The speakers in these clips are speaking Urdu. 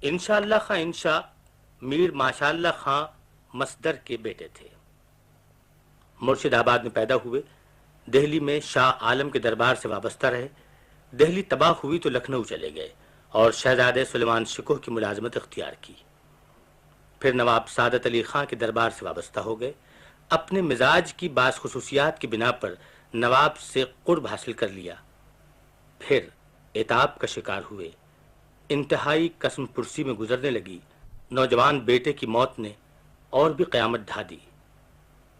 انشاءاللہ خاں انشاء میر ماشاءاللہ خاں مصدر کے بیٹے تھے۔ مرشد آباد میں پیدا ہوئے، دہلی میں شاہ عالم کے دربار سے وابستہ رہے۔ دہلی تباہ ہوئی تو لکھنؤ چلے گئے اور شہزادے سلیمان شکوہ کی ملازمت اختیار کی۔ پھر نواب سعادت علی خاں کے دربار سے وابستہ ہو گئے۔ اپنے مزاج کی بعض خصوصیات کی بنا پر نواب سے قرب حاصل کر لیا۔ پھر عتاب کا شکار ہوئے، انتہائی قسم پرسی میں گزرنے لگی۔ نوجوان بیٹے کی موت نے اور بھی قیامت ڈھا دی،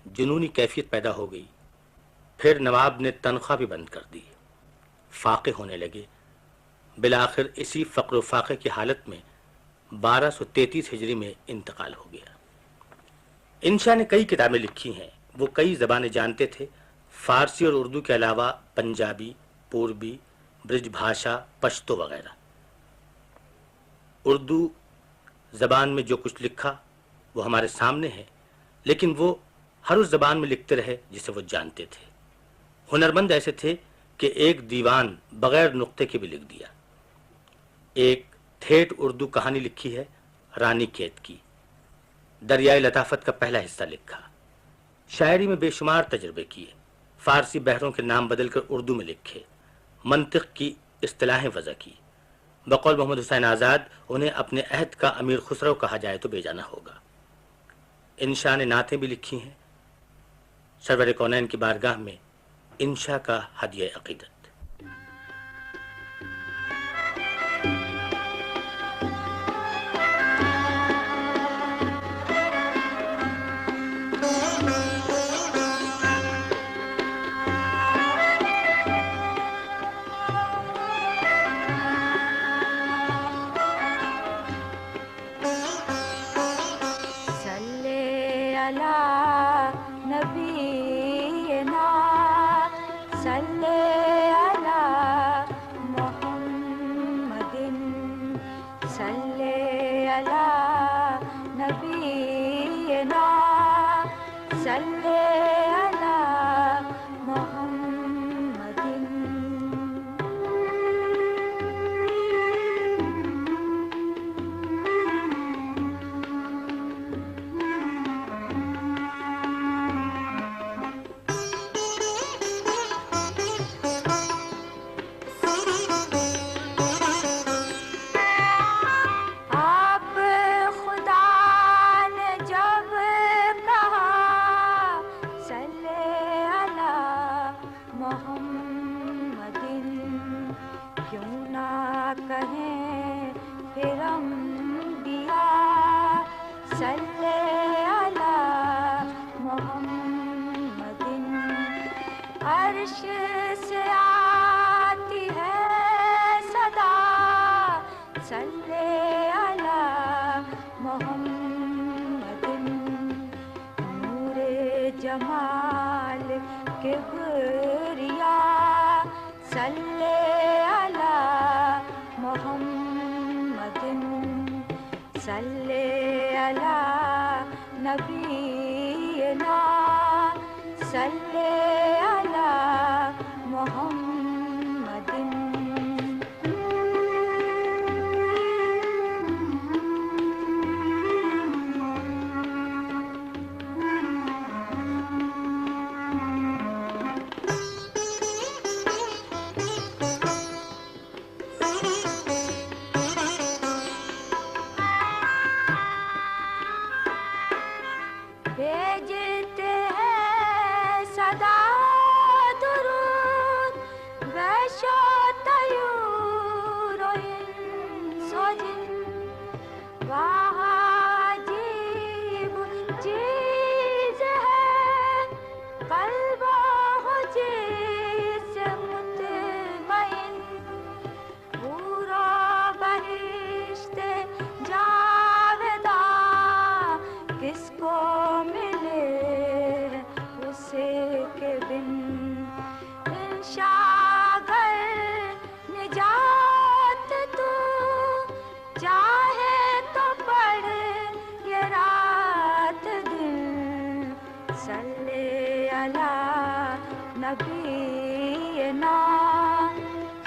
جنونی کیفیت پیدا ہو گئی۔ پھر نواب نے تنخواہ بھی بند کر دی، فاقے ہونے لگے۔ بالآخر اسی فقر و فاقے کی حالت میں 1233 ہجری میں انتقال ہو گیا۔ انشاء نے کئی کتابیں لکھی ہیں، وہ کئی زبانیں جانتے تھے، فارسی اور اردو کے علاوہ پنجابی، پوربی، برج بھاشا، پشتو وغیرہ۔ اردو زبان میں جو کچھ لکھا وہ ہمارے سامنے ہے، لیکن وہ ہر اس زبان میں لکھتے رہے جسے وہ جانتے تھے۔ ہنرمند ایسے تھے کہ ایک دیوان بغیر نقطے کے بھی لکھ دیا۔ ایک ٹھیٹھ اردو کہانی لکھی ہے رانی کیت کی، دریائے لطافت کا پہلا حصہ لکھا۔ شاعری میں بے شمار تجربے کیے، فارسی بحروں کے نام بدل کر اردو میں لکھے، منطق کی اصطلاحیں وضع کی۔ بقول محمد حسین آزاد انہیں اپنے عہد کا امیر خسرو کہا جائے تو بے جانا ہوگا۔ انشاء نے نعتیں بھی لکھی ہیں۔ سرور کونین کی بارگاہ میں انشاء کا ہدیہ عقیدت۔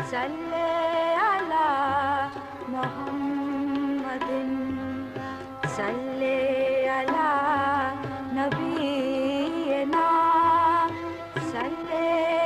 صلی علی محمد صلی علی نبینا صلی